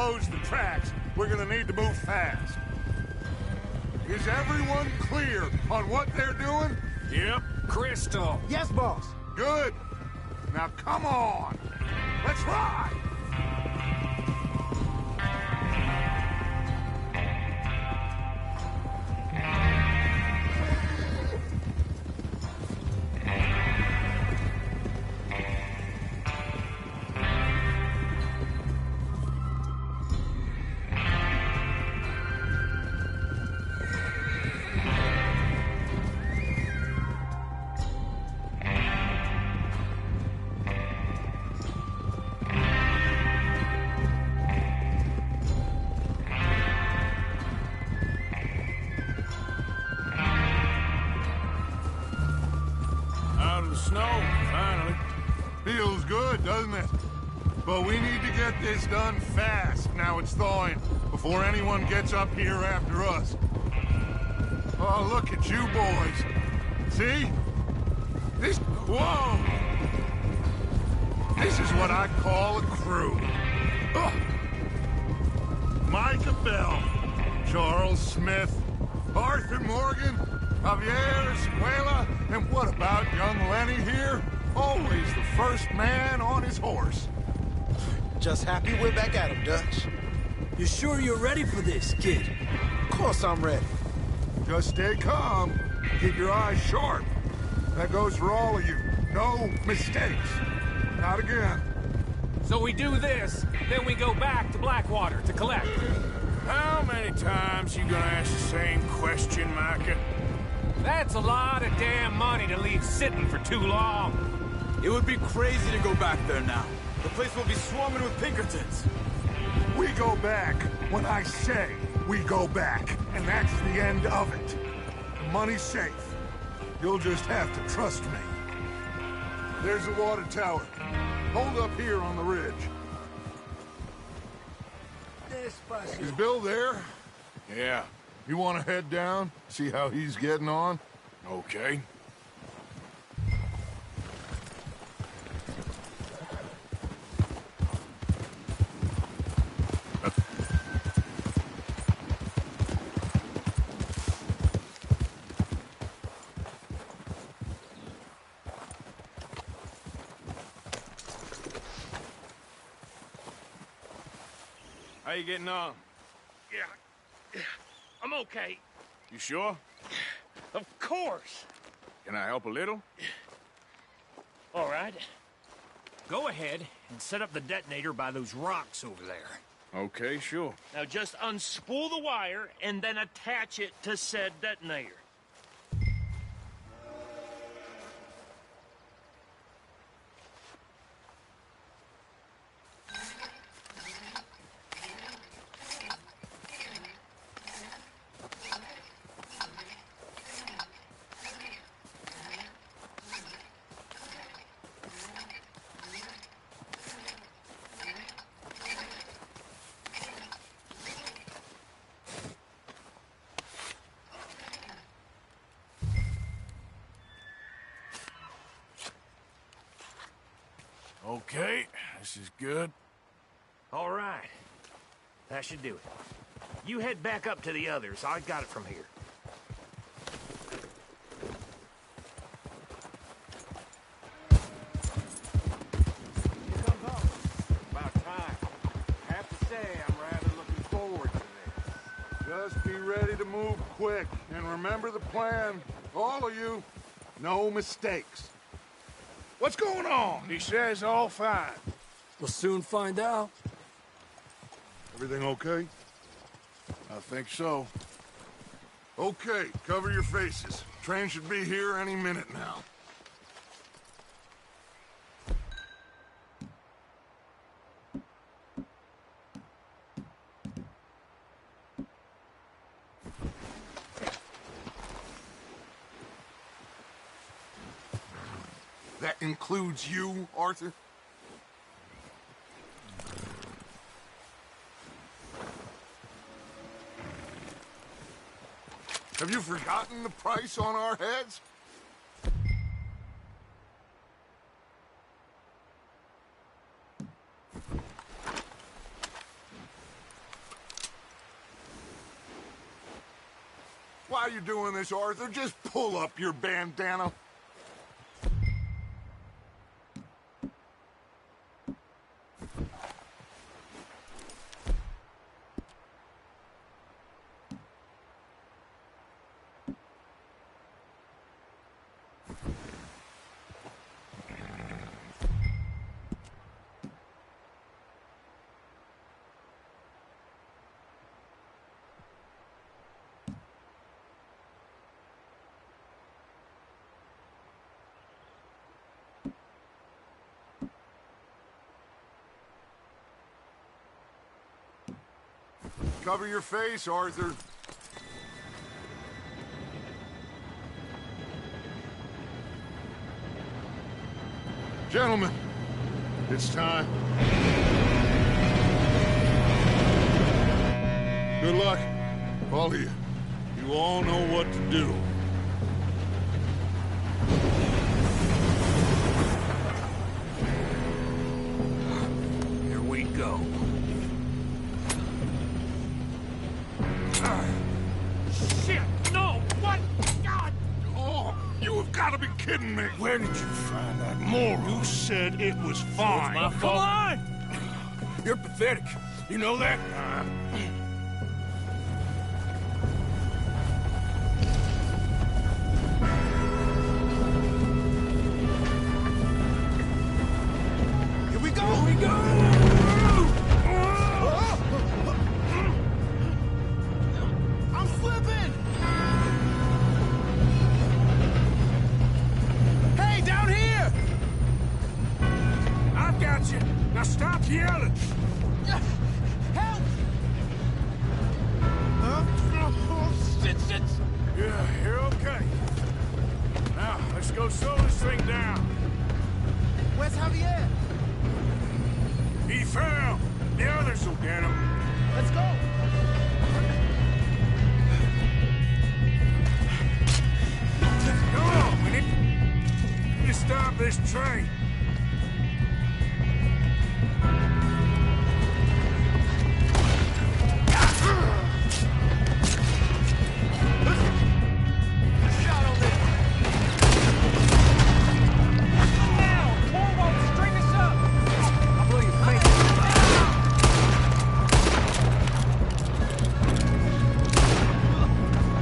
close the tracks, we're gonna need to move fast. Is everyone clear on what they're doing? Yep. Crystal. Yes, boss. Good. Now come on. Let's ride! Snow, finally. Feels good, doesn't it? But we need to get this done fast now it's thawing, before anyone gets up here after us. Oh, look at you boys. See? This... Whoa! This is what I call a crew. Ugh. Micah Bell, Charles Smith, Arthur Morgan, Javier Escuela, and what about young Lenny here? Always the first man on his horse. Just happy we're back at him, Dutch. You sure you're ready for this, kid? Of course I'm ready. Just stay calm. Keep your eyes sharp. That goes for all of you. No mistakes. Not again. So we do this, then we go back to Blackwater to collect. How many times you gonna ask the same question, Micah? That's a lot of damn money to leave sitting for too long. It would be crazy to go back there now. The place will be swarming with Pinkertons. We go back when I say we go back, and that's the end of it. The money's safe. You'll just have to trust me. There's the water tower. Hold up here on the ridge. Is Bill there? Yeah. You want to head down, see how he's getting on? Okay. How you getting on? Yeah, I'm okay. You sure? Of course. Can I help a little? All right. Go ahead and set up the detonator by those rocks over there. Okay, sure. Now just unspool the wire and then attach it to said detonator. Okay, this is good. All right. That should do it. You head back up to the others. I got it from here. Here comes up. About time. I have to say, I'm rather looking forward to this. Just be ready to move quick, and remember the plan. All of you, no mistakes. What's going on? He says all fine. We'll soon find out. Everything okay? I think so. Okay, cover your faces. Train should be here any minute now. That includes you, Arthur? Have you forgotten the price on our heads? why you're doing this, Arthur. Just pull up your bandana. Cover your face, Arthur. Gentlemen, it's time. Good luck, all of you. You all know what to do. Here we go. Shit! No! What? God! Oh, you have got to be kidding me. Where did you find that moron? You said it was fine. My Come fault. on! You're pathetic. You know that? Here we go! Here we go! I'm slipping! Hey, down here! I've got you. Now stop yelling. Help! Oh, shit, shit! Yeah, you're okay. Now, let's go slow this thing down. Where's Javier? He fell. The others will get him. Let's go! Come on, we need to stop this train.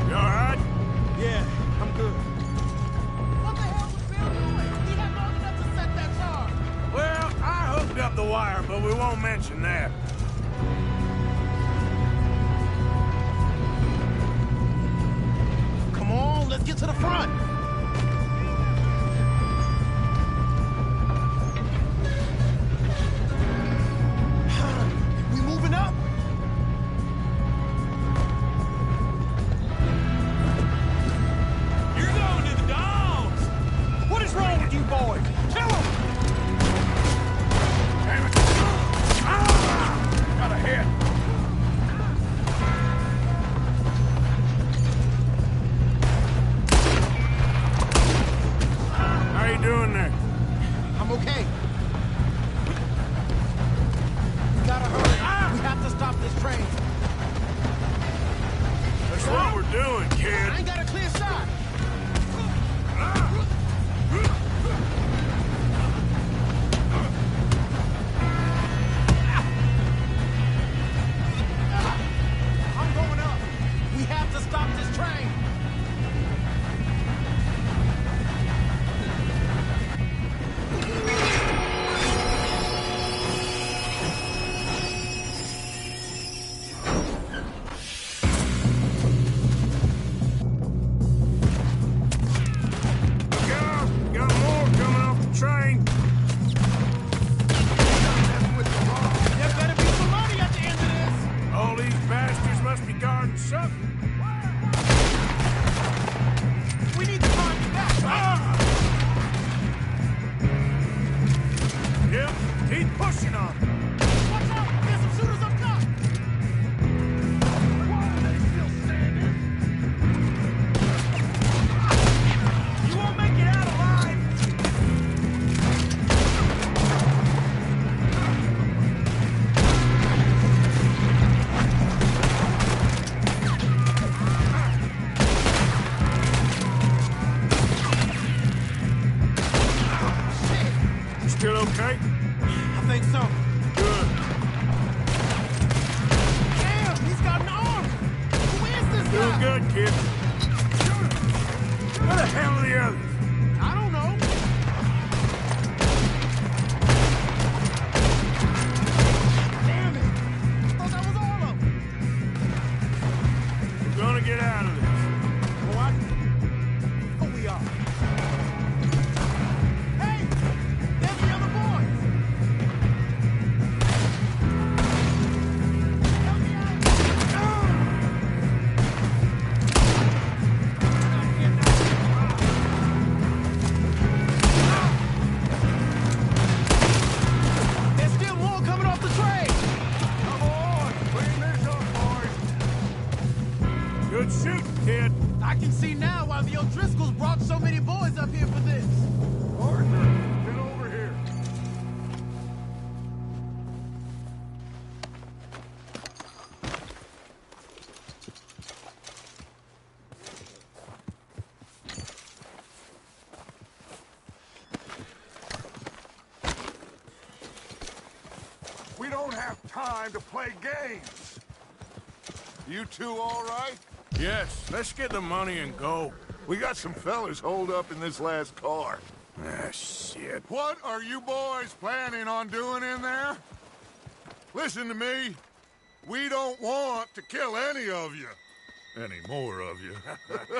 You all right? Yeah, I'm good. What the hell was Bill doing? He had long enough to set that charge. Well, I hooked up the wire, but we won't mention that. Come on, let's get to the front. We moving up? You're going to the dogs! What is wrong with you boys? Kill them! Damn it. Ah! Got a hit. How you doing there? I'm okay. We gotta hurry. We have to stop this train. That's what we're doing, kid. I ain't got a clear shot. I'm going up. We have to stop this train. Look out! Got more coming off the train. There better be some money at the end of this. All these bastards must be guarding something. We need to find you back, right? Yep, keep pushing on. Watch out! There's some shooters up top. Why are they still standing? You won't make it out alive. kid. Where the hell are the others? I don't know. Damn it! I thought that was all of them. We're gonna get out of this. What? Oh, we are. Hey! There's the other boys! Help me out! There's still more coming off the train! Come on, clean this up, boys. Good shooting, kid. I can see now why the O'Driscolls brought so many boys up here for this. Arthur, get over here. We don't have time to play games. You two all right? Yes, let's get the money and go. We got some fellas holed up in this last car. Ah, shit. What are you boys planning on doing in there? Listen to me. We don't want to kill any of you. Any more of you.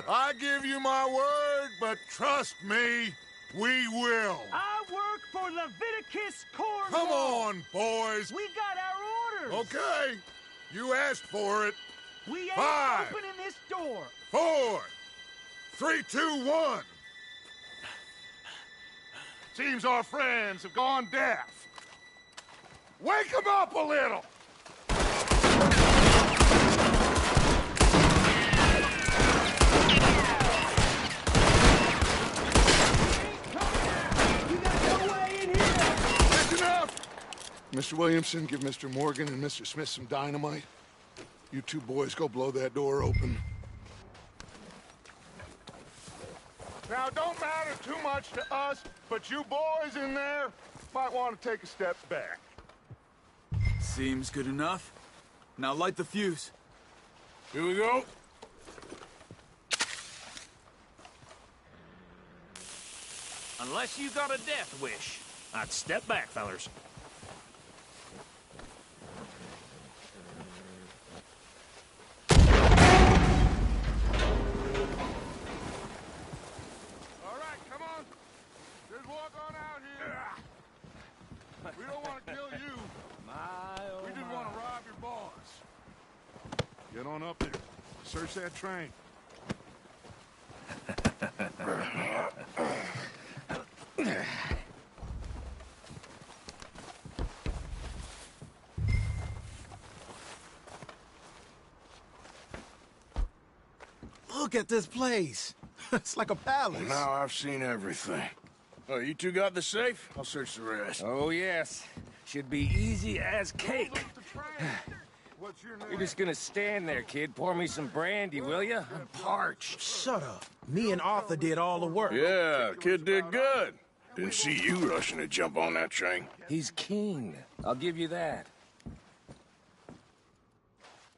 I give you my word, but trust me, we will. I work for Leviticus Cornwall. Come on, boys. We got our orders. Okay. You asked for it. We ain't 5, opening this door. 4, 3, 2, 1. Seems our friends have gone deaf. Wake them up a little. That's enough. Mr. Williamson, give Mr. Morgan and Mr. Smith some dynamite. You two boys go blow that door open. Now, don't matter too much to us, but you boys in there might want to take a step back. Seems good enough. Now light the fuse. Here we go. Unless you got a death wish, I'd step back, fellers. All right, come on. Just walk on out here. We don't want to kill you. We just want to rob your boss. Get on up there. Search that train. Look at this place. It's like a palace. Now I've seen everything. Oh, you two got the safe? I'll search the rest. Oh, yes. Should be easy as cake. What's your name? You're just gonna stand there, kid. Pour me some brandy, will ya? I'm parched. Shut up. Me and Arthur did all the work. Yeah, kid did good. Didn't see you rushing to jump on that train. He's keen. I'll give you that.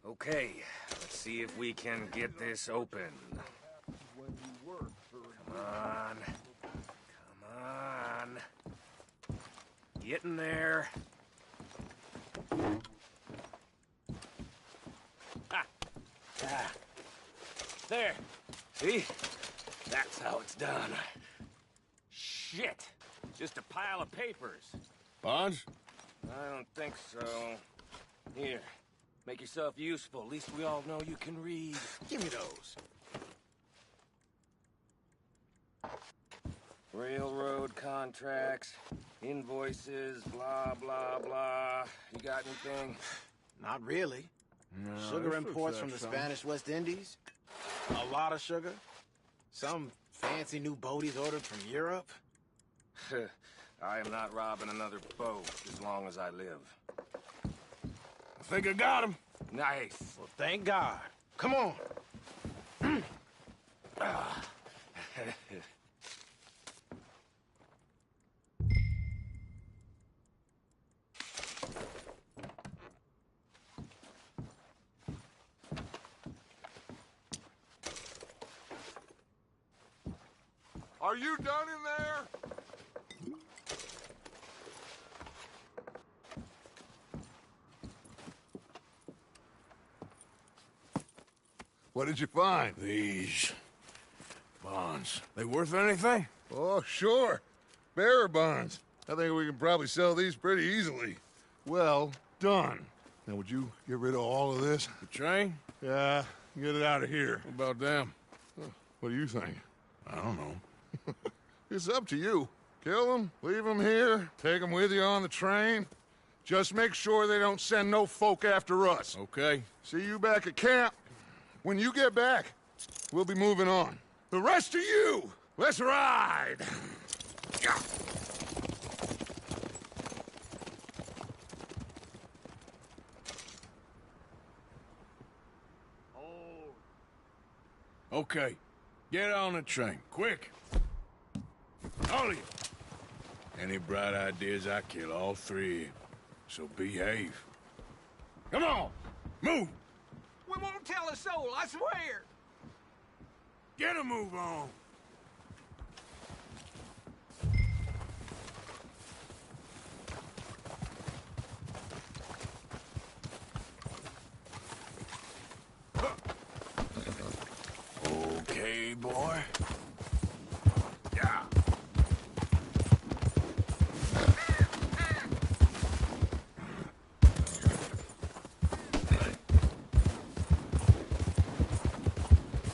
Okay, let's see if we can get this open. Come on. Come on. Get in there. Ah. There. See? That's how it's done. Shit. Just a pile of papers. Bonds? I don't think so. Here. Make yourself useful. At least we all know you can read. Give me those. Railroad contracts, invoices, blah, blah, blah. You got anything? Not really. Sugar imports from the Spanish West Indies. A lot of sugar. Some fancy new boaties ordered from Europe. I am not robbing another boat as long as I live. I think I got him. Nice. Well, thank God. Come on. Are you done in there? What did you find? These bonds. They worth anything? Oh, sure. Bearer bonds. I think we can probably sell these pretty easily. Well done. Now, would you get rid of all of this? The train? Yeah, get it out of here. What about them? What do you think? I don't know. It's up to you. Kill them, leave them here, take them with you on the train. Just make sure they don't send no folk after us. Okay. See you back at camp. When you get back, we'll be moving on. The rest of you, let's ride! Yeah. Okay. Get on the train, quick. All of you. Any bright ideas, I kill all three. So behave. Come on, move. We won't tell a soul, I swear! Get a move on. Okay, boy. Yeah.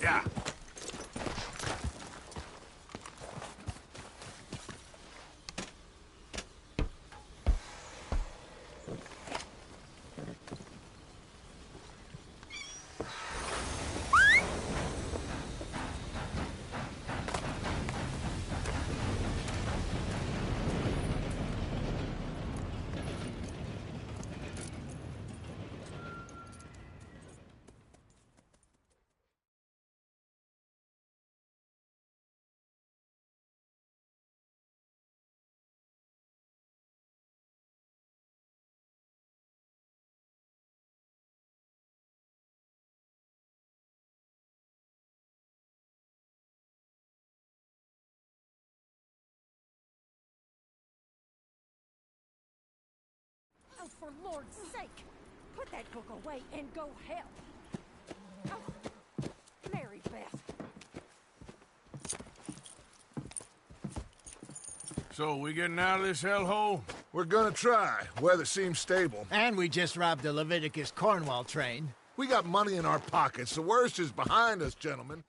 Yeah. Oh, for Lord's sake! Put that book away and go help! Oh, Mary Beth. So, we getting out of this hellhole? We're gonna try. Weather seems stable. And we just robbed the Leviticus Cornwall train. We got money in our pockets. The worst is behind us, gentlemen.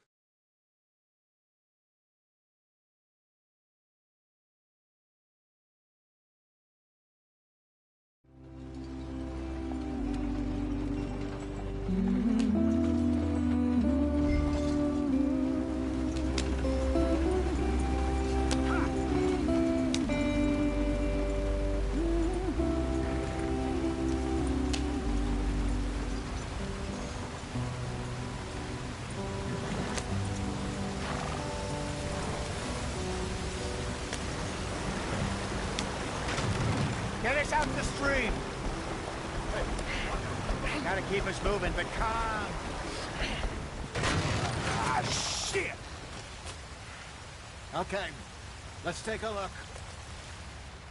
Get us out the stream! Gotta keep us moving, but calm. Ah, shit! Okay, let's take a look.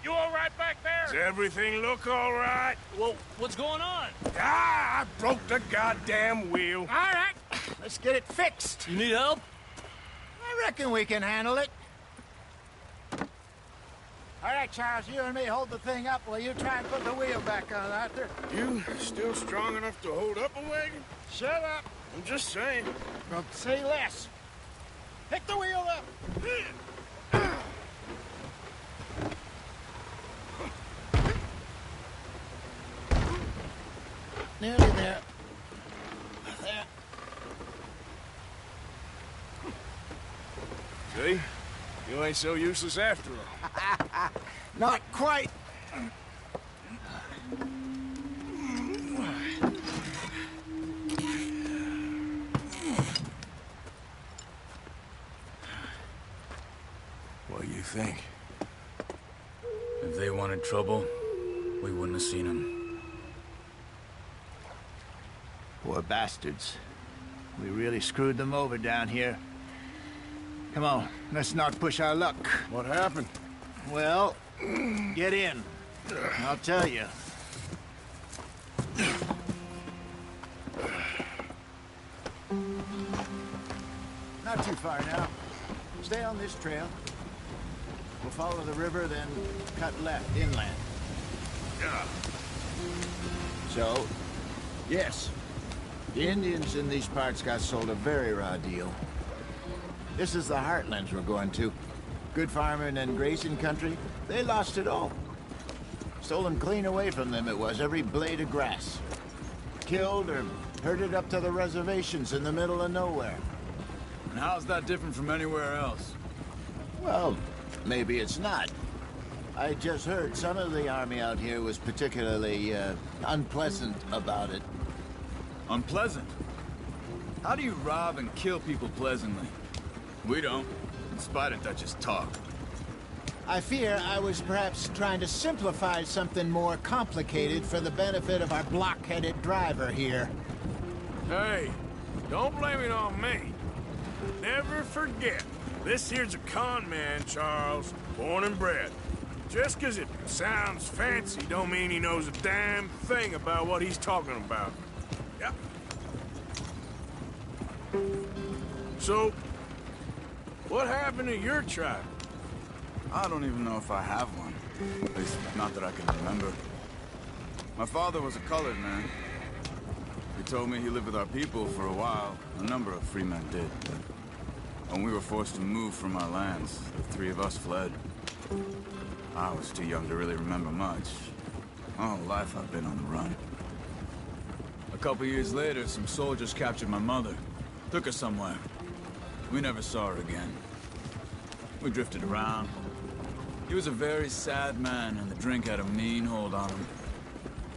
You all right back there? Does everything look all right? Well, what's going on? Ah, I broke the goddamn wheel. All right, let's get it fixed. You need help? I reckon we can handle it. All right, Charles, you and me hold the thing up while you try and put the wheel back on, Arthur. You still strong enough to hold up a wagon? Shut up. I'm just saying. Well, say less. Pick the wheel up. Nearly there. There. See? You ain't so useless after all. Not quite. What do you think? If they wanted trouble, we wouldn't have seen them. Poor bastards. We really screwed them over down here. Come on, let's not push our luck. What happened? Well, get in. I'll tell you. Not too far now. Stay on this trail. We'll follow the river, then cut left inland. Yeah. So, yes, the Indians in these parts got sold a very raw deal. This is the heartlands we're going to. Good farming and grazing country, they lost it all. Stolen clean away from them it was, every blade of grass. Killed or herded up to the reservations in the middle of nowhere. And how's that different from anywhere else? Well, maybe it's not. I just heard some of the army out here was particularly, unpleasant about it. Unpleasant? How do you rob and kill people pleasantly? We don't, in spite of Dutch's talk. I fear I was perhaps trying to simplify something more complicated for the benefit of our block-headed driver here. Hey, don't blame it on me. Never forget, this here's a con man, Charles, born and bred. Just 'cause it sounds fancy don't mean he knows a damn thing about what he's talking about. Yeah. So, what happened to your tribe? I don't even know if I have one. At least, not that I can remember. My father was a colored man. He told me he lived with our people for a while. A number of free men did. When we were forced to move from our lands, the three of us fled. I was too young to really remember much. My whole life I've been on the run. A couple years later, some soldiers captured my mother. Took her somewhere. We never saw her again. We drifted around. He was a very sad man, and the drink had a mean hold on him.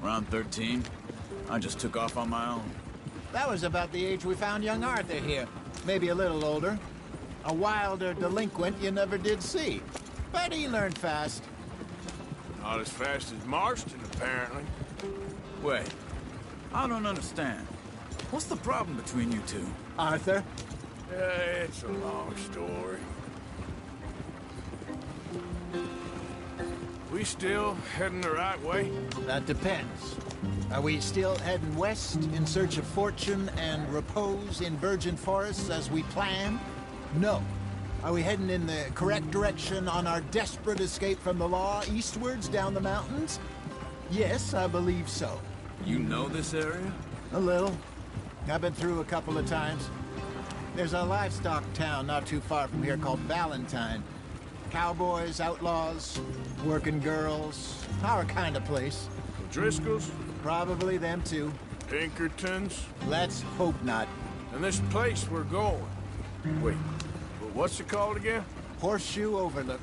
Around 13, I just took off on my own. That was about the age we found young Arthur here. Maybe a little older. A wilder delinquent you never did see. But he learned fast. Not as fast as Marston, apparently. Wait, I don't understand. What's the problem between you two? Arthur? It's a long story. We still heading the right way? That depends. Are we still heading west in search of fortune and repose in virgin forests as we planned? No. Are we heading in the correct direction on our desperate escape from the law eastwards down the mountains? Yes, I believe so. You know this area? A little. I've been through a couple of times. There's a livestock town not too far from here called Valentine. Cowboys, outlaws, working girls, our kind of place. Driscoll's? Probably them too. Pinkertons? Let's hope not. And this place we're going. Wait, what's it called again? Horseshoe Overlook.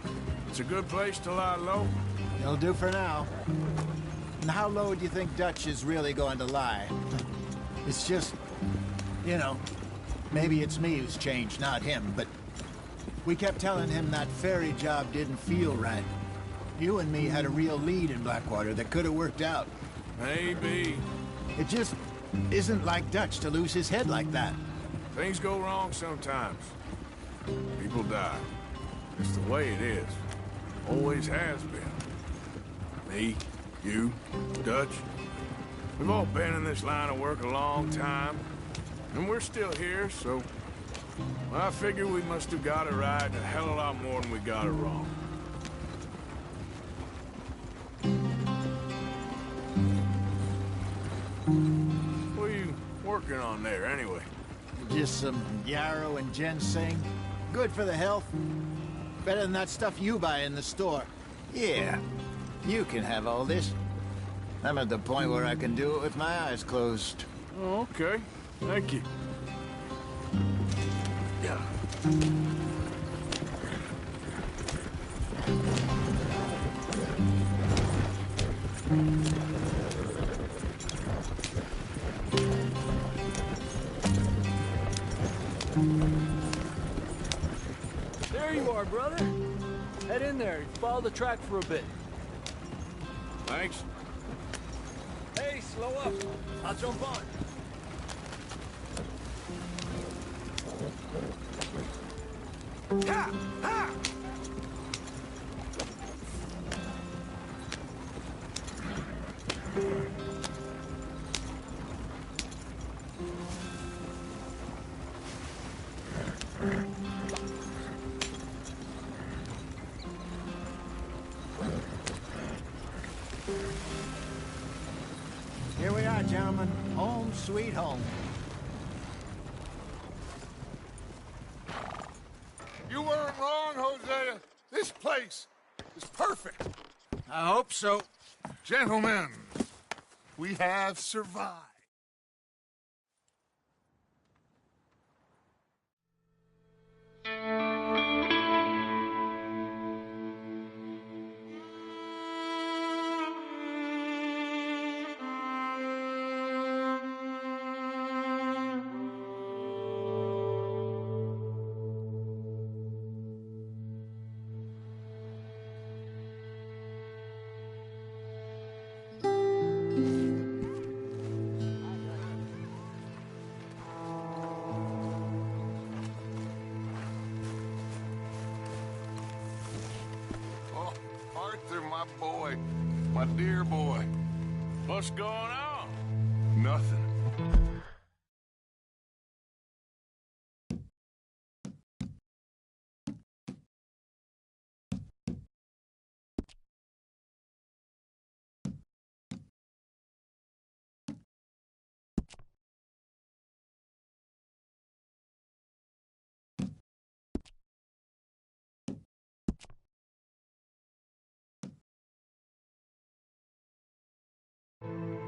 It's a good place to lie low? It'll do for now. And how low do you think Dutch is really going to lie? It's just, you know, maybe it's me who's changed, not him, but we kept telling him that ferry job didn't feel right. You and me had a real lead in Blackwater that could have worked out. Maybe. It just isn't like Dutch to lose his head like that. Things go wrong sometimes. People die. It's the way it is. Always has been. Me, you, Dutch. We've all been in this line of work a long time. And we're still here, so... well, I figure we must have got it right a hell of a lot more than we got it wrong. What are you working on there, anyway? Just some yarrow and ginseng. Good for the health. Better than that stuff you buy in the store. Yeah, you can have all this. I'm at the point where I can do it with my eyes closed. Oh, okay. Thank you. Yeah. There you are, brother. Head in there. Follow the track for a bit. Thanks. Hey, slow up. I'll jump on. Ha! Ha! Here we are, gentlemen. Home sweet home. You weren't wrong, Hosea. This place is perfect. I hope so. Gentlemen, we have survived. Oh, Arthur, my boy. My dear boy. What's going on? Nothing.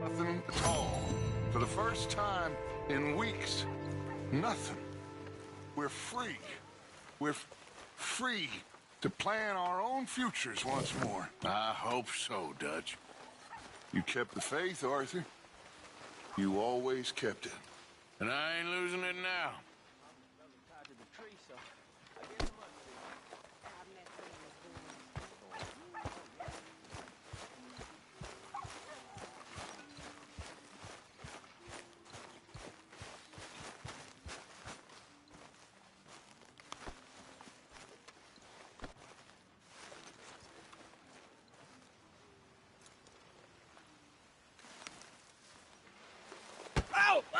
Nothing at all. For the first time in weeks, nothing. We're free. We're free to plan our own futures once more. I hope so, Dutch. You kept the faith, Arthur. You always kept it. And I ain't losing it now.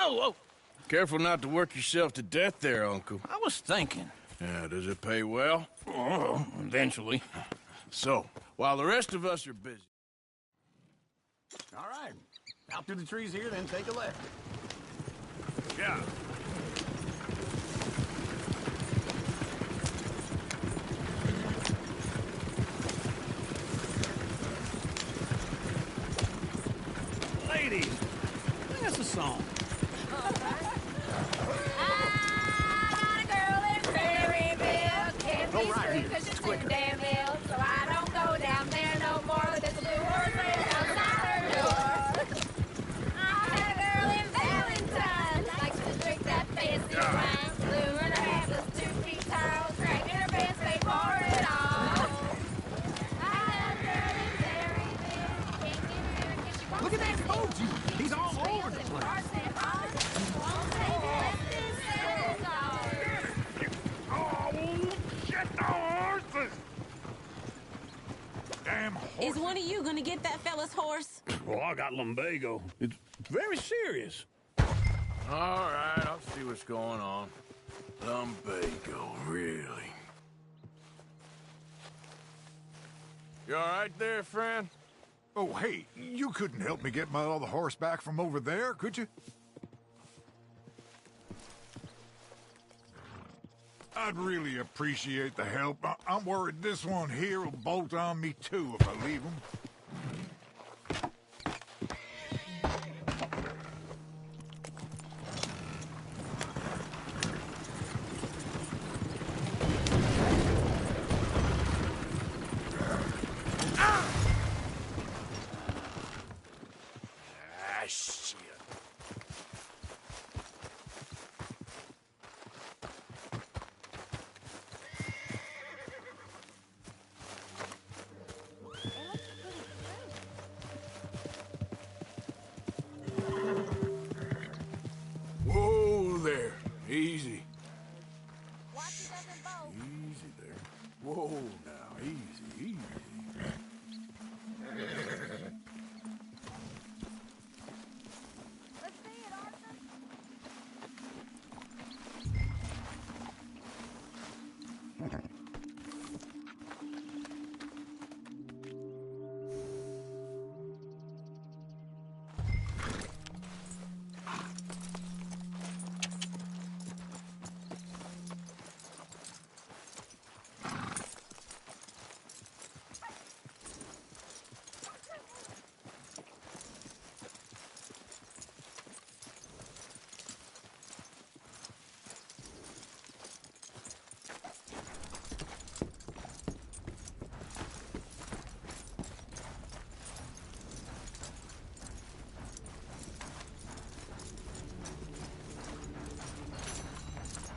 Oh! Careful not to work yourself to death there, Uncle. I was thinking. Yeah, does it pay well? Oh, eventually. So, while the rest of us are busy... All right. Out through the trees here, then take a left. Yeah. Ladies, sing us a song. Go right here. It's quicker. Damn ill, so I don't go down there no more. There's a blue horse race outside her door. I had a girl in Valentine, likes to drink that fancy wine. Blue in her hair, was 2 feet tall, dragging her pants, they pour it all. I had a girl in Maryville, can't get her because she won't. Look at that coach! He's all over the place. Is one of you gonna get that fella's horse? Well, I got lumbago. It's very serious. All right, I'll see what's going on. Lumbago, really? You all right there, friend? Oh, hey, you couldn't help me get my other horse back from over there, could you? I'd really appreciate the help. I'm worried this one here will bolt on me too if I leave him. Shit. Let's put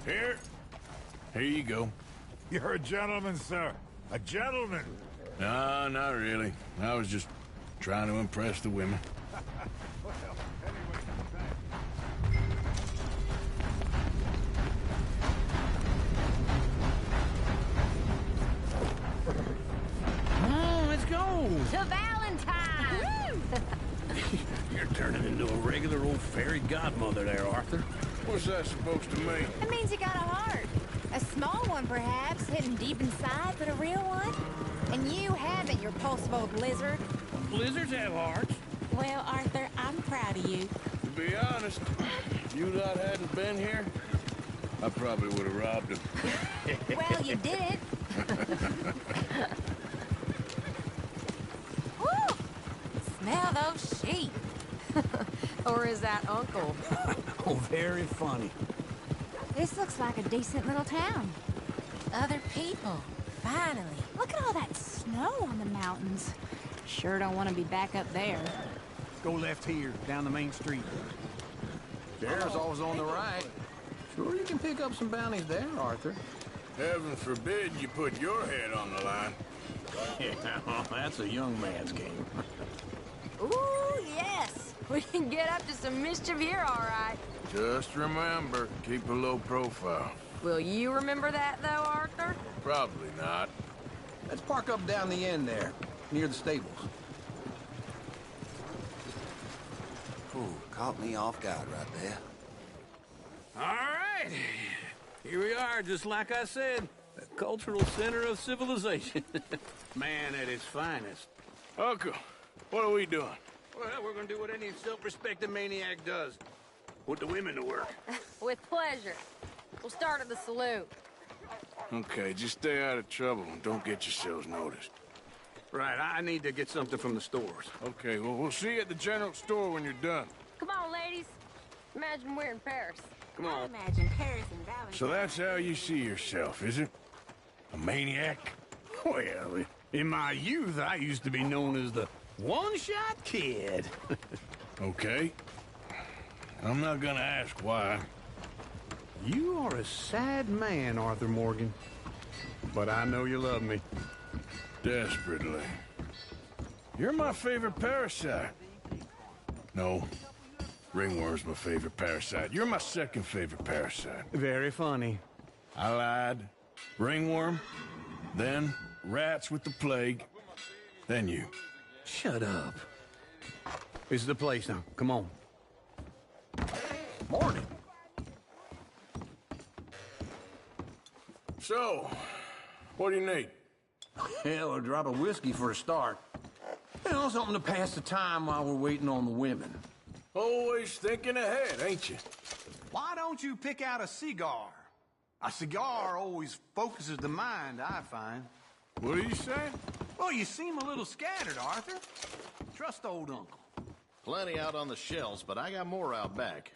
Here you go. You're a gentleman, sir. A gentleman. No, not really. I was just trying to impress the women. Come on, let's go. To Valentine! You're turning into a regular old fairy godmother there, Arthur. What's that supposed to mean? It means you got a heart. A small one, perhaps, hidden deep inside, but a real one. And you haven't, you repulsive old lizard. Blizzards have hearts. Well, Arthur, I'm proud of you. To be honest, if you lot hadn't been here, I probably would have robbed him. Well, you did. Woo! Smell those sheep. Or is that Uncle? Oh, very funny. This looks like a decent little town. Other people, finally. Look at all that snow on the mountains. Sure don't want to be back up there. Go left here, down the main street. Sheriff's always on the right. Sure you can pick up some bounties there, Arthur. Heaven forbid you put your head on the line. Yeah, that's a young man's game. Ooh, yes. We can get up to some mischief here, all right. Just remember, keep a low profile. Will you remember that, though, Arthur? Probably not. Let's park up down the end there, near the stables. Ooh, caught me off guard right there. All right. Here we are, just like I said. The cultural center of civilization. Man at its finest. Uncle, what are we doing? Well, we're gonna do what any self-respecting maniac does. Put the women to work. With pleasure. We'll start at the saloon. Okay, just stay out of trouble and don't get yourselves noticed. Right, I need to get something from the stores. Okay, well, we'll see you at the general store when you're done. Come on, ladies. Imagine we're in Paris. Come on. Imagine Paris and Valentine. So that's how you see yourself, is it? A maniac? Well, in my youth, I used to be known as the one-shot kid. Okay. I'm not gonna ask why. You are a sad man, Arthur Morgan. But I know you love me. Desperately. You're my favorite parasite. No. Ringworm's my favorite parasite. You're my second favorite parasite. Very funny. I lied. Ringworm. Then rats with the plague. Then you. Shut up. This is the place now. Come on. Morning. So, what do you need? Hell, a drop of whiskey for a start. You know, something to pass the time while we're waiting on the women. Always thinking ahead, ain't you? Why don't you pick out a cigar? A cigar always focuses the mind, I find. What are you saying? Well, you seem a little scattered, Arthur. Trust old Uncle. Plenty out on the shelves, but I got more out back.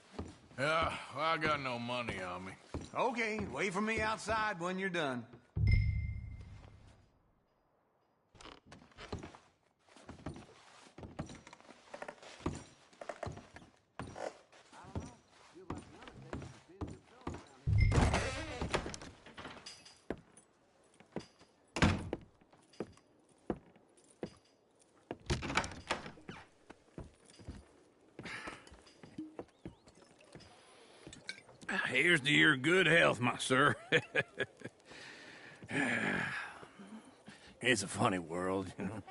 Yeah, I got no money on me. Okay, wait for me outside when you're done. Here's to your good health, my sir. It's a funny world, you know.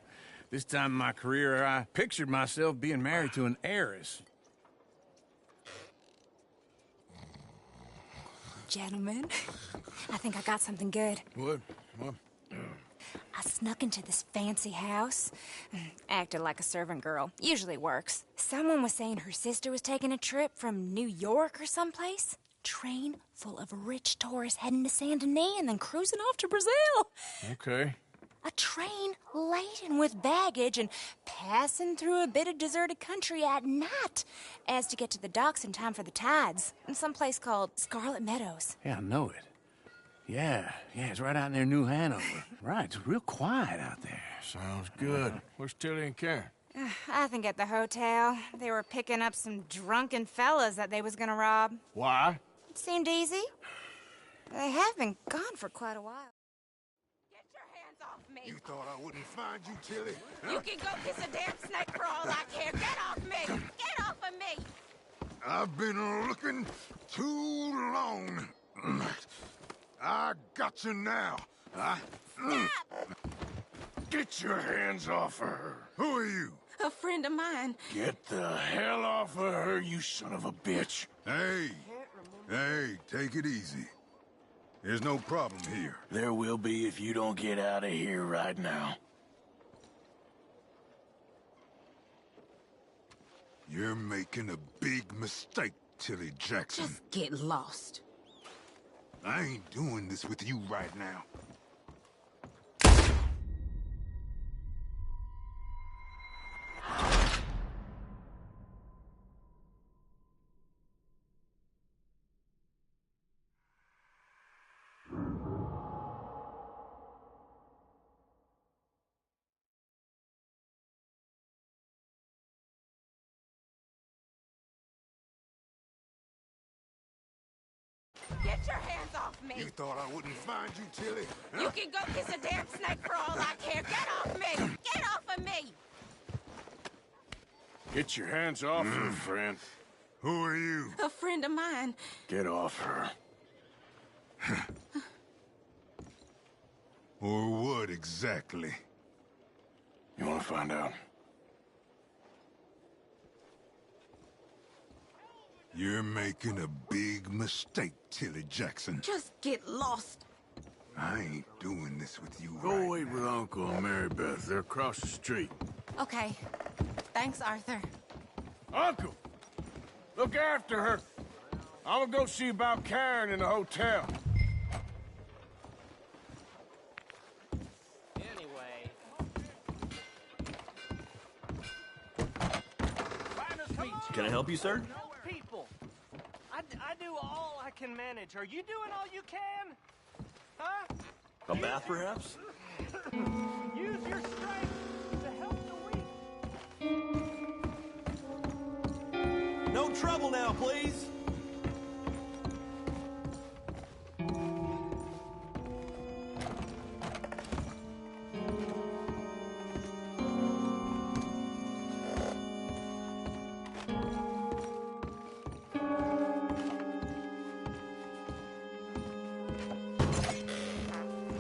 This time in my career, I pictured myself being married to an heiress. Gentlemen, I think I got something good. What? I snuck into this fancy house. Acted like a servant girl. Usually works. Someone was saying her sister was taking a trip from New York or someplace. Train full of rich tourists heading to Saint Denis and then cruising off to Brazil. Okay. A train laden with baggage and passing through a bit of deserted country at night as to get to the docks in time for the tides in some place called Scarlet Meadows. Yeah, I know it. Yeah, it's right out near New Hanover. Right, it's real quiet out there. Sounds good. Where's Tilly and Karen? I think at the hotel. They were picking up some drunken fellas that they was gonna rob. Why? It seemed easy. They have been gone for quite a while. Get your hands off me! You thought I wouldn't find you, Tilly? You can go kiss a damn snake for all I care. Get off me! Get off of me! I've been looking too long. I got you now. Get your hands off of her. Who are you? A friend of mine. Get the hell off of her, you son of a bitch. Hey, take it easy. There's no problem here. There will be if you don't get out of here right now. You're making a big mistake, Tilly Jackson. Just get lost. I ain't doing this with you right now. Get your hands off me! You thought I wouldn't find you, Tilly? You can go kiss a damn snake for all I care. Get off me! Get off of me! Get your hands off her, friend. Who are you? A friend of mine. Get off her. Or what exactly? You want to find out? You're making a big mistake, Tilly Jackson. Just get lost. I ain't doing this with you Go right wait with Uncle and Mary Beth. They're across the street. Okay. Thanks, Arthur. Uncle! Look after her. I'm gonna go see about Karen in the hotel. Anyway. Can I help you, sir? People. I do all I can manage. Are you doing all you can? Huh? A bath, perhaps? Use your strength to help the weak. No trouble now, please.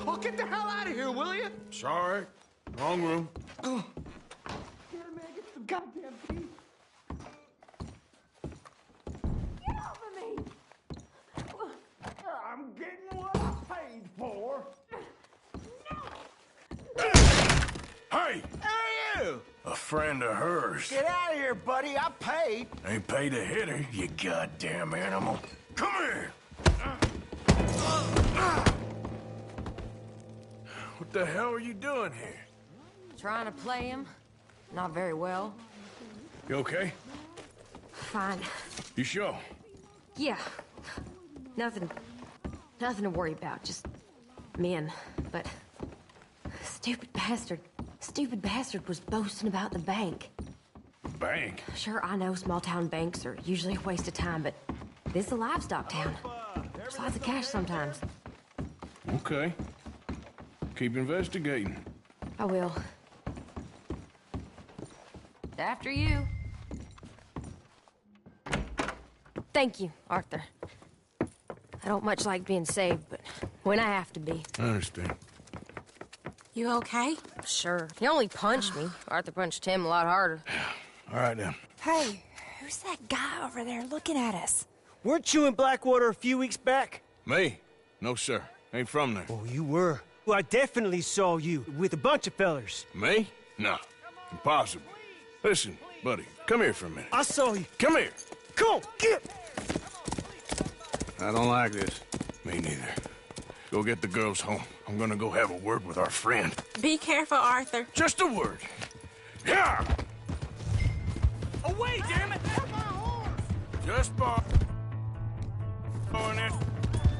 Oh, get the hell out of here, will you? Sorry. Wrong room. Here, man, get some goddamn peace. Get off of me! I'm getting what I paid for. Hey! Hey, you! A friend of hers. Get out of here, buddy. I paid. Ain't paid to hit her, you goddamn animal. Come here! What the hell are you doing here? Trying to play him. Not very well. You okay? Fine. You sure? Yeah. Nothing to worry about. Just men. But stupid bastard was boasting about the bank. Bank? Sure, I know small town banks are usually a waste of time, but this is a livestock town. There's lots of cash sometimes. Okay. Keep investigating. I will. After you. Thank you, Arthur. I don't much like being saved, but when I have to be. I understand. You okay? Sure. He only punched me. Arthur punched him a lot harder. All right, then. Hey, who's that guy over there looking at us? Weren't you in Blackwater a few weeks back? Me? No, sir. Ain't from there. Oh, you were. Well, I definitely saw you with a bunch of fellers. Me? No. Impossible. Listen, buddy, come here for a minute. I saw you. Come here. Come on, get! I don't like this. Me neither. Go get the girls home. I'm gonna go have a word with our friend. Be careful, Arthur. Just a word. Yeah! Away, damn it! Just borrowing it.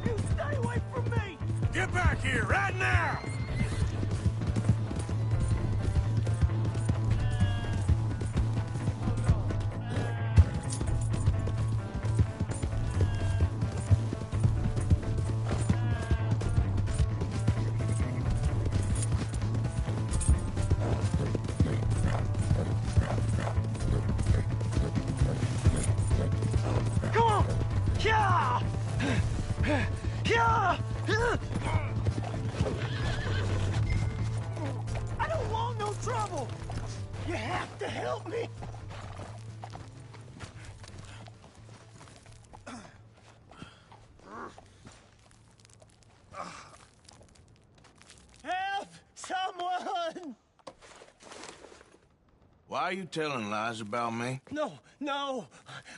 You stay away from me! Get back here right now! I don't want no trouble. You have to help me. Help! Someone! Why are you telling lies about me? No.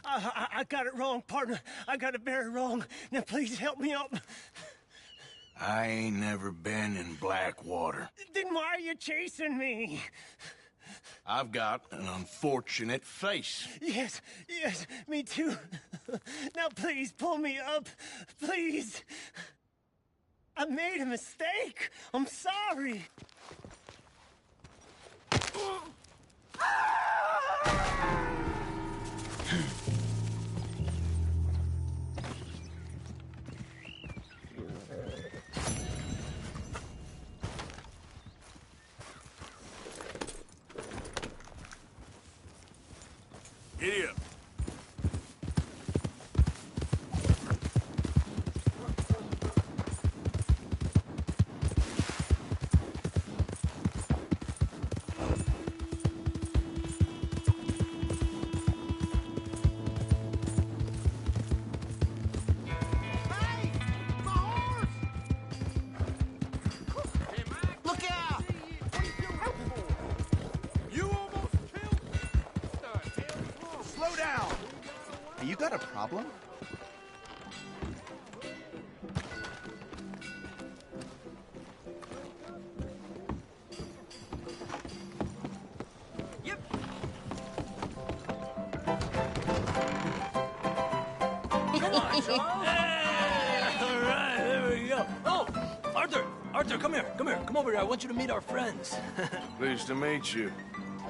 I got it wrong, partner. I got it very wrong. Now please help me up. I ain't never been in Blackwater. Then why are you chasing me? I've got an unfortunate face. Yes, me too. Now please pull me up, please. I made a mistake. I'm sorry. Giddy up. You got a problem? Yep. Come on, Charles. All right, there we go. Oh, Arthur, come here. Come over here. I want you to meet our friends. Pleased to meet you.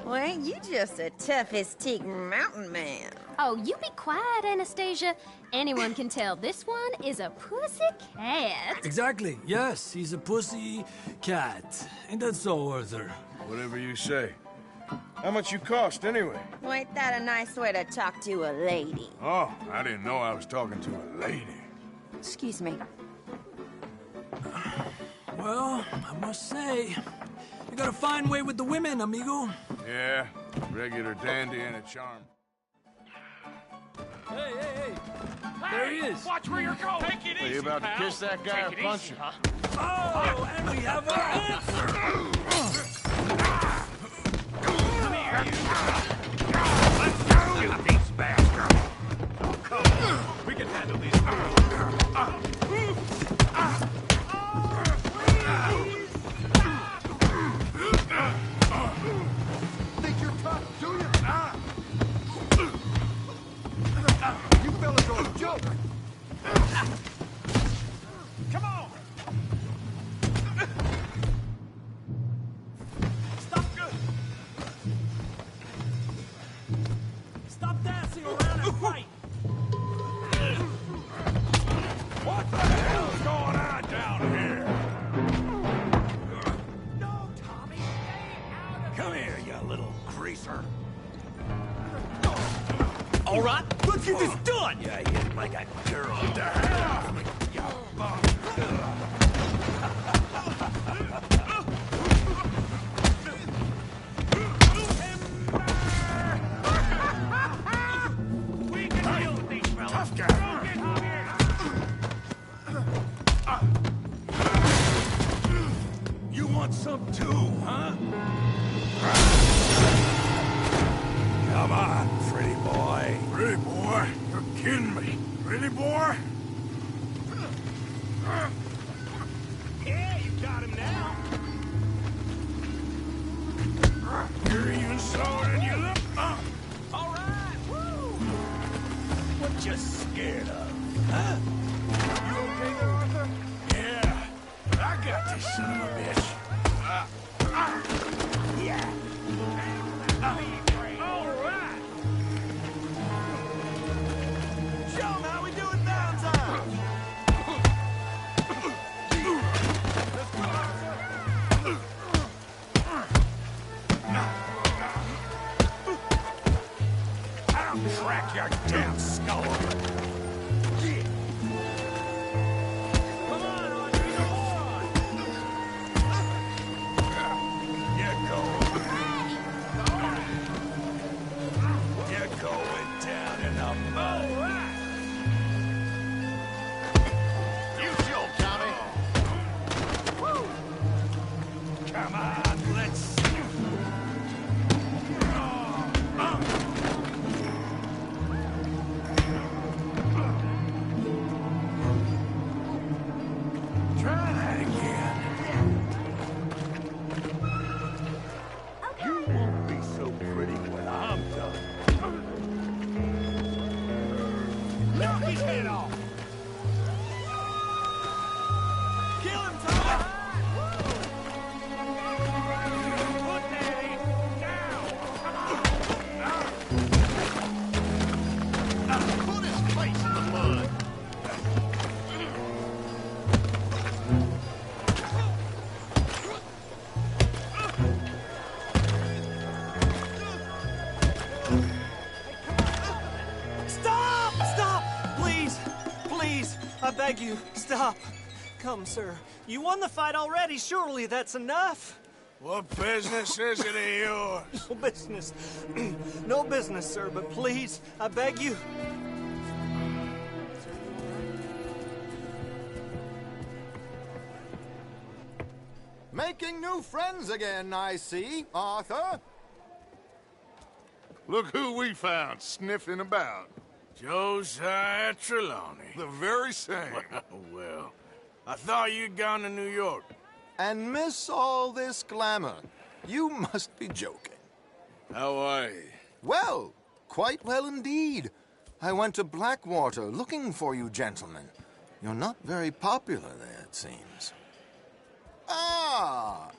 Well, ain't you just a tough-as-teak mountain man? Oh, you be quiet, Anastasia. Anyone can tell this one is a pussy cat. Exactly. Yes, he's a pussy cat. Ain't that so, Arthur? Whatever you say. How much you cost, anyway? Well, ain't that a nice way to talk to a lady? Oh, I didn't know I was talking to a lady. Excuse me. Well, I must say, you got a fine way with the women, amigo. Yeah, regular dandy and a charm. Hey! There he is. Watch where you're going. Take it easy, Are you about to pal. kiss that guy or Take it punch easy, him? huh? Oh, and we have our answer. Come here, you. Let's go. You these bastards. Oh, come on. We can handle these. Think you're tough, do you? You fellas are a joke. Come on. Stop dancing around and fight. What the hell's going on down here? No, Tommy, stay out of Come here, you little greaser. All right, let's get this done. Yeah, you hit like a girl. Get the hell off me, you bum. We can deal with these fellas. Tough guy. Don't get Javier. You want some too, huh? Come on, pretty boy. Pretty boy? You're kidding me. Pretty boy? Yeah, you got him now. You're even slower than you look. All right, woo. What you scared of? Huh? You okay there, Arthur? Yeah. I got this son of a bitch. Yeah. All right. Show 'em how we do it downtime. Let's go, Arthur. I'll crack your damn skull. Yeah. Knock his head off! Kill him, Tom! Put Daddy down! Put his face in the mud! Stop! Stop! Please! Please! I beg you, stop. Come, sir. You won the fight already. Surely that's enough. What business is it of yours? No business. No business, sir, but please, I beg you. Making new friends again, I see, Arthur. Look who we found sniffing about. Josiah Trelawney. The very same. Well, I thought you'd gone to New York. And miss all this glamour. You must be joking. How are you? Well, quite well indeed. I went to Blackwater looking for you gentlemen. You're not very popular there, it seems. Ah!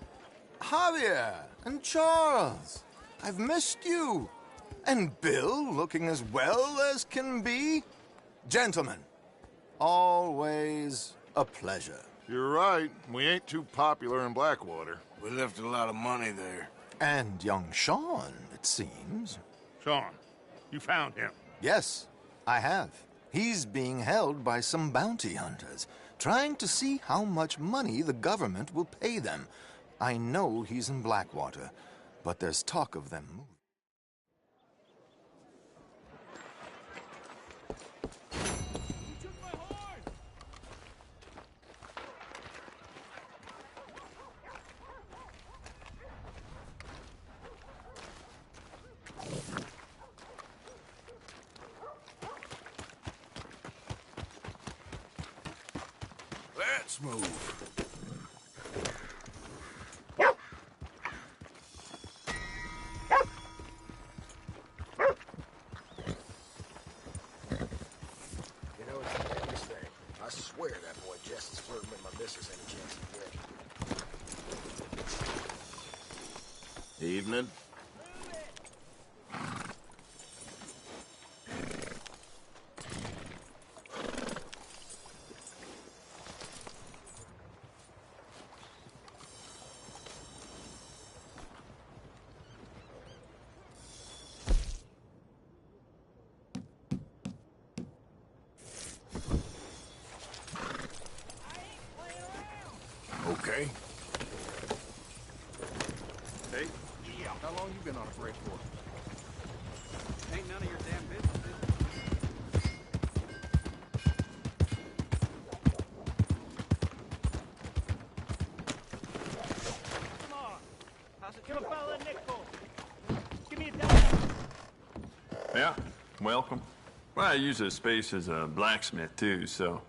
Javier and Charles. I've missed you. And Bill looking as well as can be. Gentlemen, always a pleasure. You're right. We ain't too popular in Blackwater. We left a lot of money there. And young Sean, it seems. Sean, you found him? Yes, I have. He's being held by some bounty hunters, trying to see how much money the government will pay them. I know he's in Blackwater, but there's talk of them moving. Let's move. You know, it's the damnedest thing. I swear that boy Jess is flirting with my missus any chance he gets. Evening. Okay. Hey? Yeah. How long you been on a break for? Ain't none of your damn business. Come on. How's it going, fella, nickel? Give me a dollar. Yeah, welcome. Well, I use this space as a blacksmith, too, so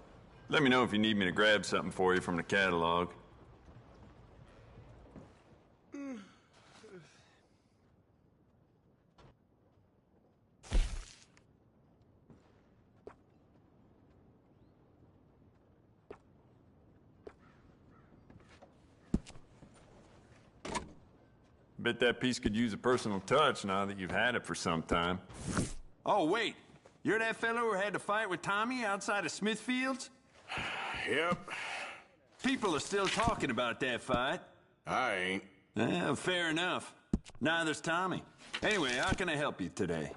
let me know if you need me to grab something for you from the catalog. Bet that piece could use a personal touch now that you've had it for some time. Oh, wait. You're that fellow who had to fight with Tommy outside of Smithfield's? Yep. People are still talking about that fight. I ain't. Fair enough. Neither's Tommy. Anyway, how can I help you today?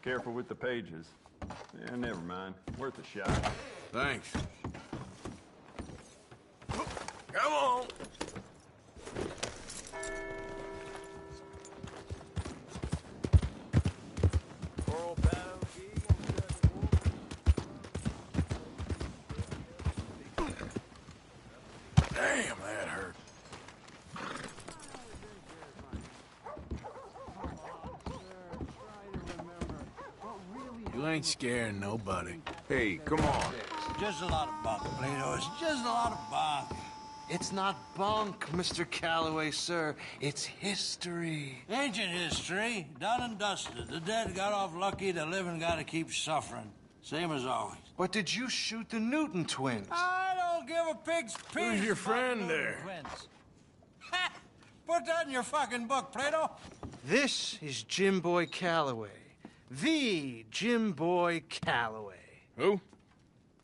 Careful with the pages. Yeah, never mind. Worth a shot. Thanks. Come on! Damn, that hurt. You ain't scaring nobody. Hey, come on. Just a lot of bunk, Plato. It's just a lot of bunk. It's not bunk, Mr. Calloway, sir. It's history. Ancient history, done and dusted. The dead got off lucky, the living gotta keep suffering. Same as always. But did you shoot the Newton twins? I don't give a pig's penis. Who's your friend there? Twins. Ha! Put that in your fucking book, Plato. This is Jim Boy Calloway. The Jim Boy Calloway. Who?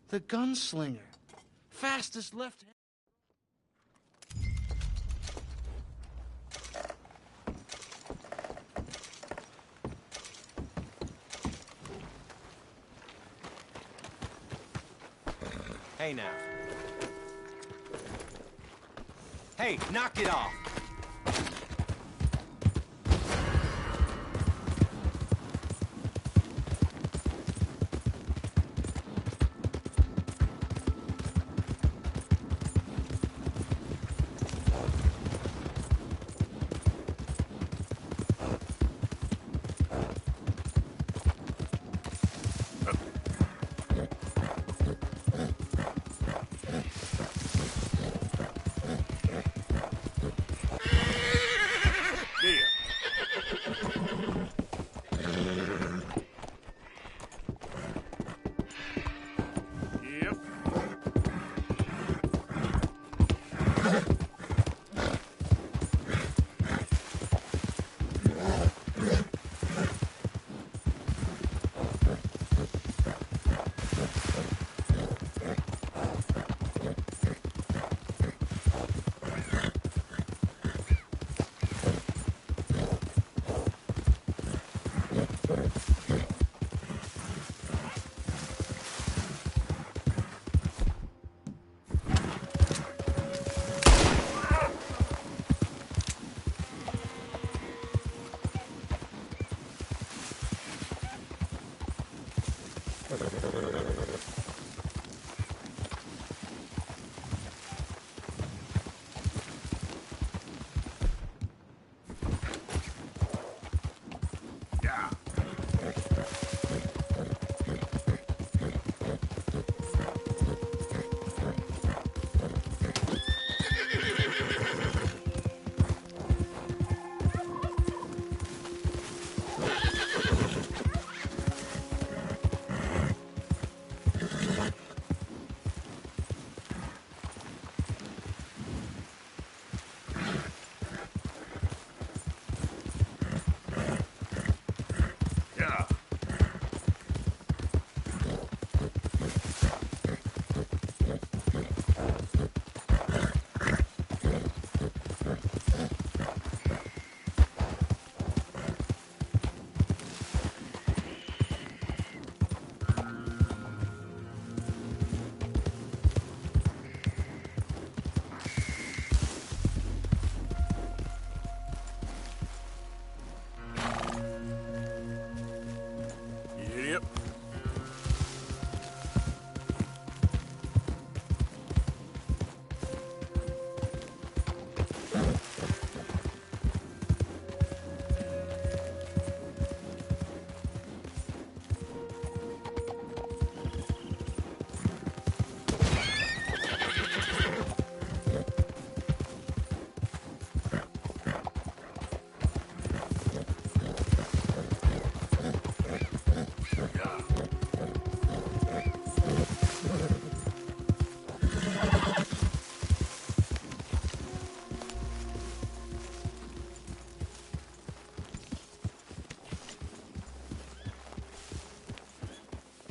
The gunslinger. Fastest left hand. Hey, now. Hey, knock it off.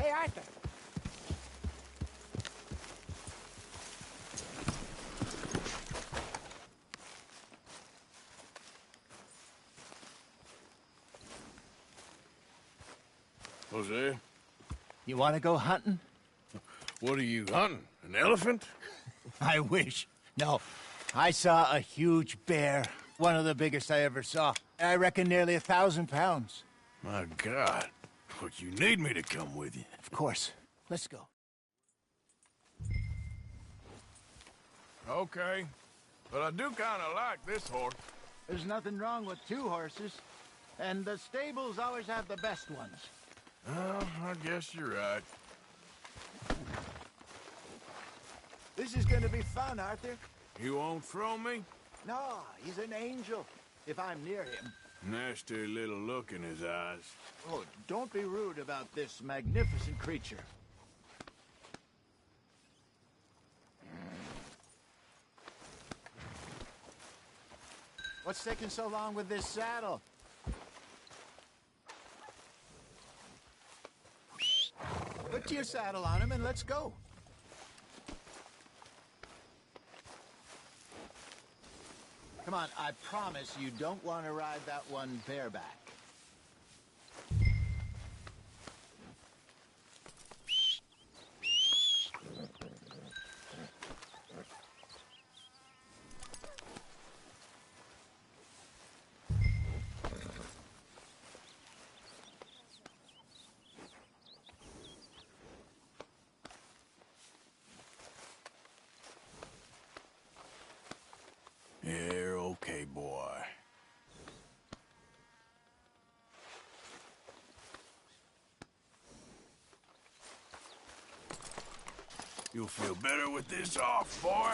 Hey, Arthur. Jose? You want to go hunting? What are you hunting? An elephant? I wish. No. I saw a huge bear. One of the biggest I ever saw. I reckon nearly 1,000 pounds. My God. But you need me to come with you. Of course. Let's go. Okay. But I do kind of like this horse. There's nothing wrong with 2 horses. And the stables always have the best ones. Well, I guess you're right. This is gonna be fun, Arthur. You won't throw me? No, he's an angel. If I'm near him. Nasty little look in his eyes. Oh, don't be rude about this magnificent creature. What's taking so long with this saddle? Put your saddle on him and let's go. Come on, I promise you don't want to ride that one bareback. You're okay, boy. You'll feel better with this off, boy.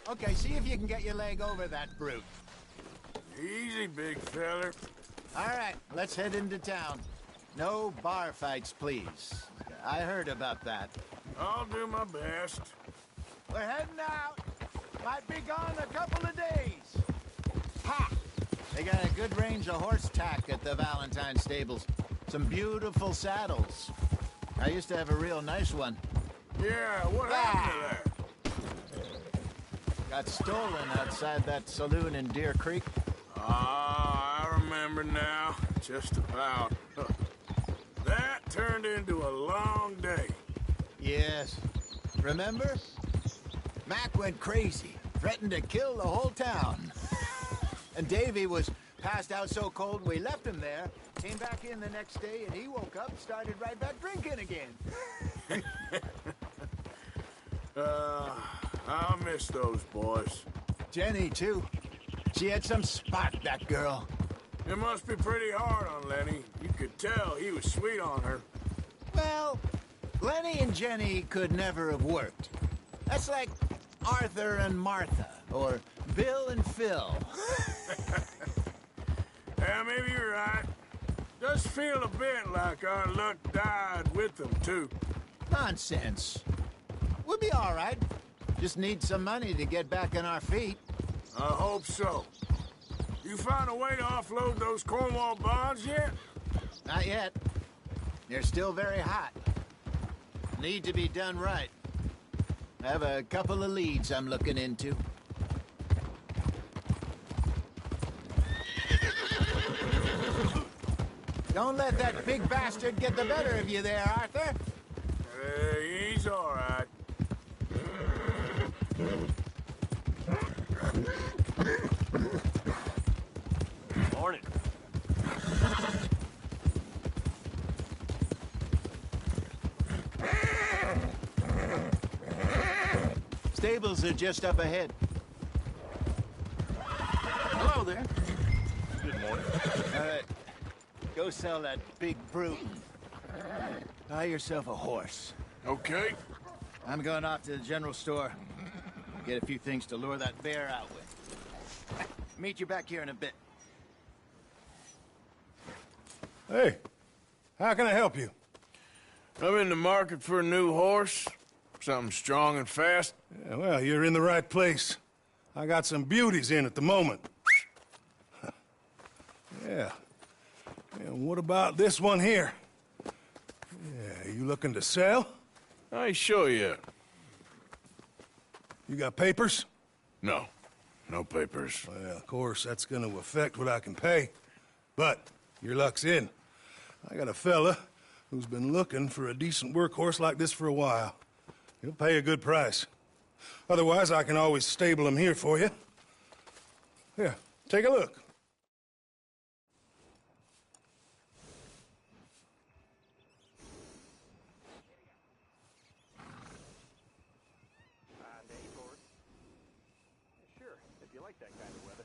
Okay, see if you can get your leg over that brute. Easy, big feller. All right, let's head into town. No bar fights, please. I heard about that. I'll do my best. We're heading out. Might be gone a couple of days. Ha! They got a good range of horse tack at the Valentine stables. Some beautiful saddles. I used to have a real nice one. Yeah, what happened to that? Got stolen outside that saloon in Deer Creek. Ah, I remember now. Just about. That turned into a long day. Yes. Remember? Mac went crazy, threatened to kill the whole town. And Davy was passed out so cold we left him there, came back in the next day, and he woke up, started right back drinking again. I'll miss those boys. Jenny, too. She had some spot, that girl. It must be pretty hard on Lenny. You could tell he was sweet on her. Well, Lenny and Jenny could never have worked. That's like Arthur and Martha, or Bill and Phil. Yeah, maybe you're right. Does feel a bit like our luck died with them, too. Nonsense. We'll be all right. Just need some money to get back on our feet. I hope so. You found a way to offload those Cornwall bonds yet? Not yet. They're still very hot. Need to be done right. I have a couple of leads I'm looking into. Don't let that big bastard get the better of you there, Arthur. He's all right. Morning. Stables are just up ahead. Hello there. Good morning. Go sell that big brute. Buy yourself a horse. Okay. I'm going off to the general store. Get a few things to lure that bear out with. Meet you back here in a bit. Hey, how can I help you? I'm in the market for a new horse. Something strong and fast. Yeah, well, you're in the right place. I got some beauties in at the moment. Yeah. And what about this one here? You looking to sell? I ain't sure yet. You got papers? No. No papers. Well, of course, that's gonna affect what I can pay. But your luck's in. I got a fella who's been looking for a decent workhorse like this for a while. He'll pay a good price. Otherwise, I can always stable him here for you. Here, take a look. Sure, if you like that kind of weather.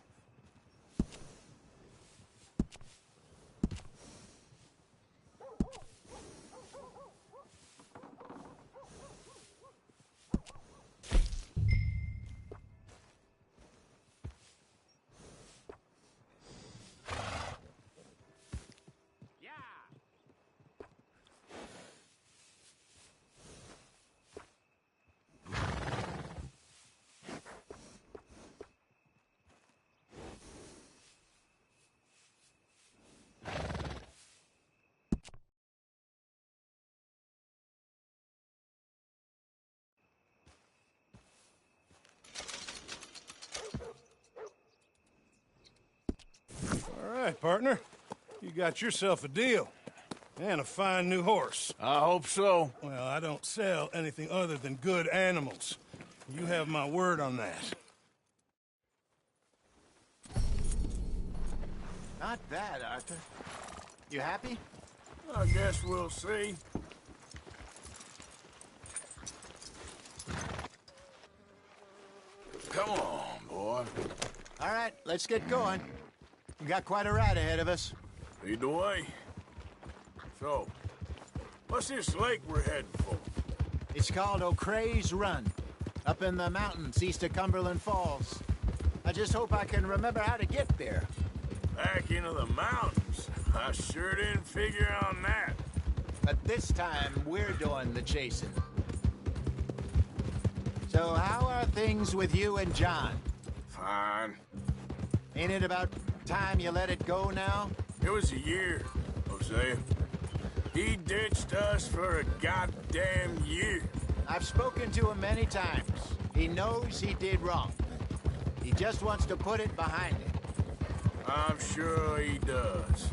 All right, partner. You got yourself a deal. And a fine new horse. I hope so. Well, I don't sell anything other than good animals. You have my word on that. Not bad, Arthur. You happy? I guess we'll see. Come on, boy. All right, let's get going. We got quite a ride ahead of us. Lead the way. So, what's this lake we're heading for? It's called O'Creagh's Run, up in the mountains east of Cumberland Falls. I just hope I can remember how to get there. Back into the mountains? I sure didn't figure on that. But this time, we're doing the chasing. So how are things with you and John? Fine. Ain't it about time you let it go now? It was a year, Hosea. He ditched us for a goddamn year. I've spoken to him many times. He knows he did wrong. He just wants to put it behind him. I'm sure he does.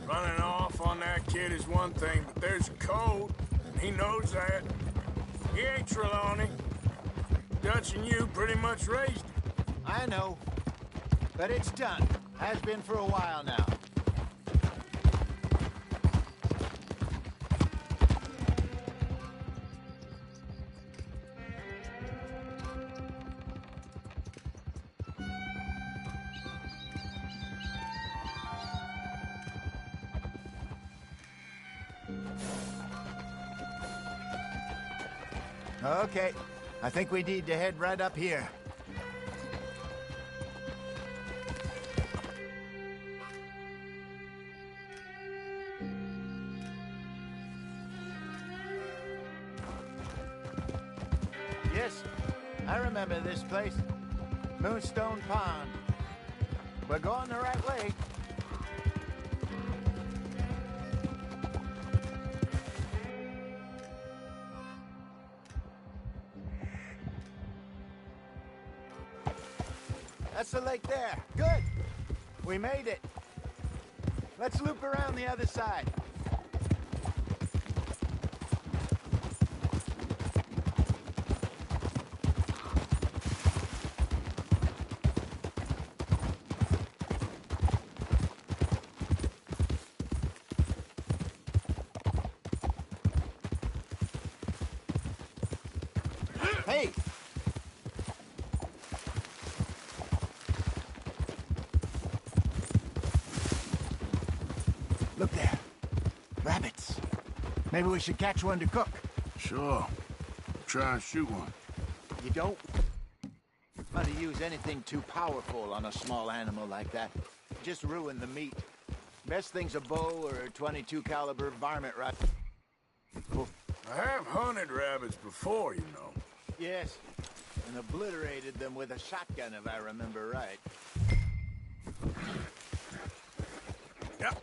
Running off on that kid is one thing, but there's a code. He knows that. He ain't Trelawney. Dutch and you pretty much raised him. I know. But it's done. Has been for a while now. Okay, I think we need to head right up here. Yes, I remember this place. Moonstone Pond. We're going the right way. That's the lake there. Good. We made it. Let's loop around the other side. Hey! Look there. Rabbits. Maybe we should catch one to cook. Sure. Try and shoot one. You don't want to use anything too powerful on a small animal like that. Just ruin the meat. Best thing's a bow or a .22 caliber varmint rifle. I have hunted rabbits before, you know. Yes, and obliterated them with a shotgun, if I remember right. Yep.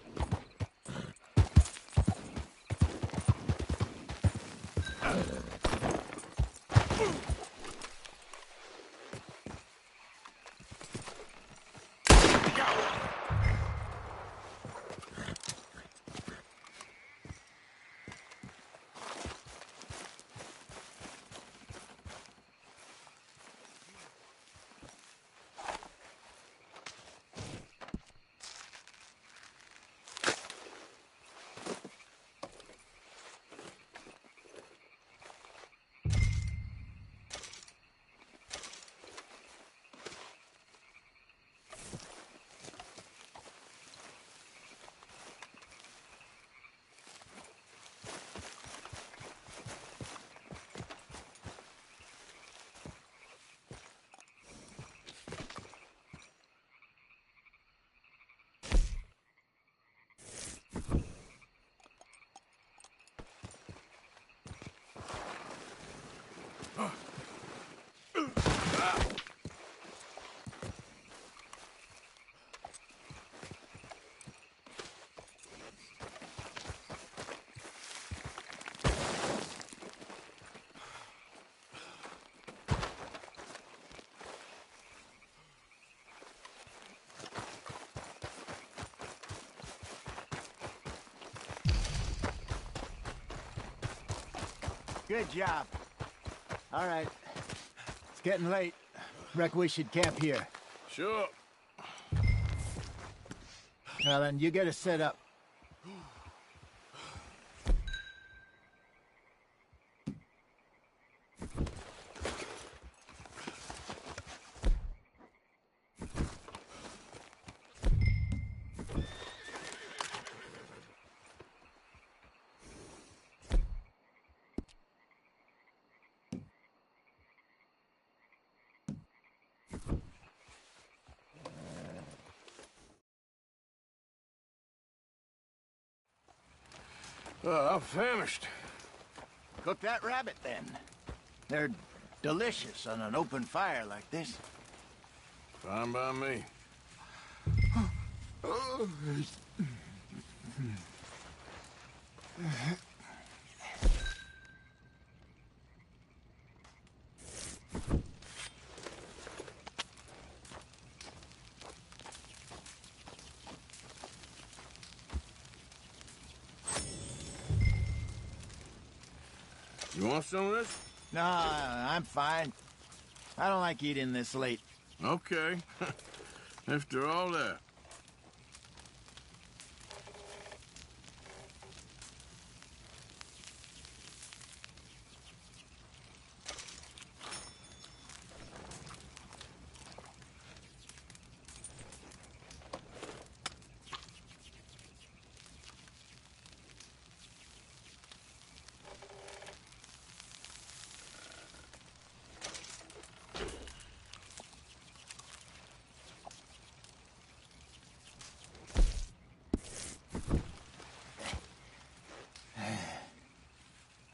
Good job. All right. It's getting late. Reckon we should camp here. Sure. Well, then, you get us set up. I'm famished. Cook that rabbit, then. They're delicious on an open fire like this. Fine by me. You want some of this? No, I'm fine. I don't like eating this late. Okay. After all that.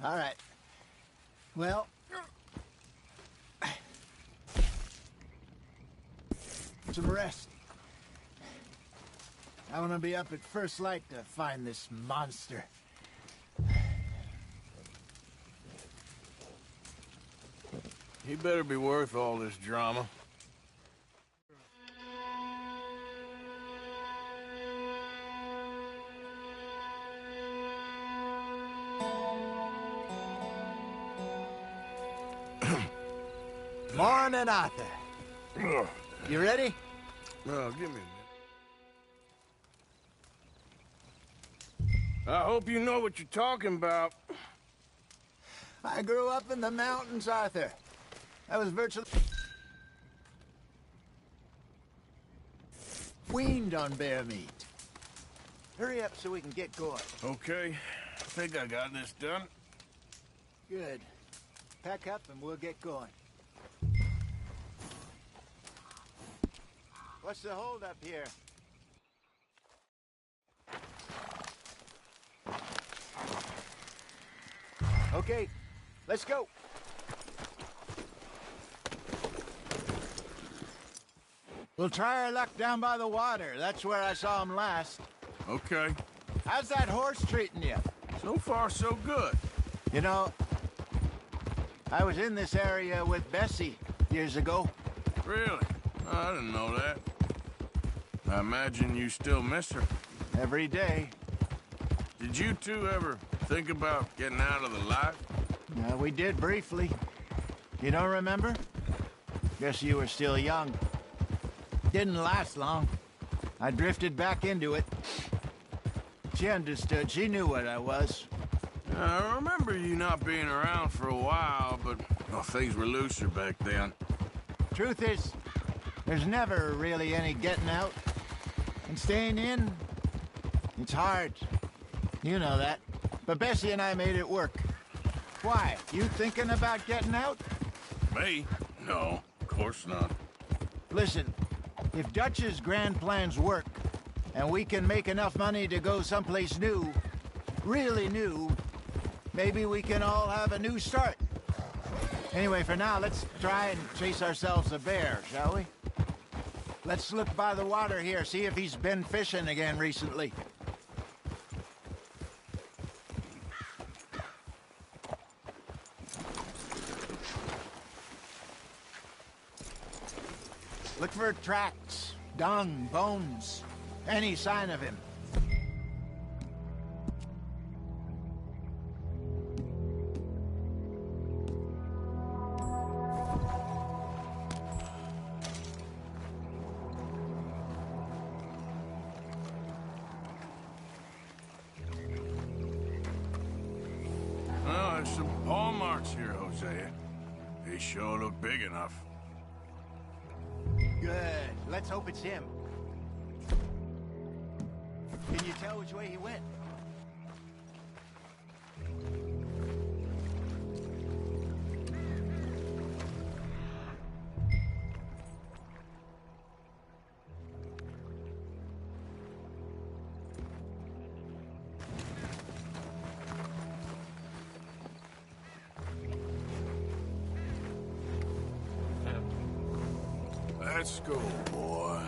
All right. Well, some rest. I want to be up at first light to find this monster. He better be worth all this drama. Morning, Arthur. You ready? Well, give me a minute. I hope you know what you're talking about. I grew up in the mountains, Arthur. I was virtually weaned on bear meat. Hurry up so we can get going. Okay. I think I got this done. Good. Pack up and we'll get going. What's the holdup here? Okay, let's go. We'll try our luck down by the water. That's where I saw him last. Okay. How's that horse treating you? So far, so good. You know, I was in this area with Bessie years ago. Really? I didn't know that. I imagine you still miss her. Every day. Did you two ever think about getting out of the life? We did briefly. You don't remember? Guess you were still young. Didn't last long. I drifted back into it. She understood. She knew what I was. I remember you not being around for a while, but well, things were looser back then. Truth is, there's never really any getting out. And staying in, it's hard. You know that. But Bessie and I made it work. Why? You thinking about getting out? Me? No, of course not. Listen, if Dutch's grand plans work, and we can make enough money to go someplace new, really new, maybe we can all have a new start. Anyway, for now, let's try and chase ourselves a bear, shall we? Let's look by the water here, see if he's been fishing again recently. Look for tracks, dung, bones, any sign of him. say it. They sure look big enough. Good. Let's hope it's him. Can you tell which way he went? Let's go, boy.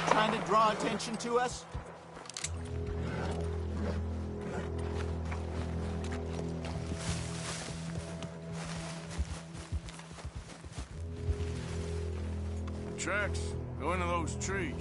Trying to draw attention to us? Tracks, go into those trees.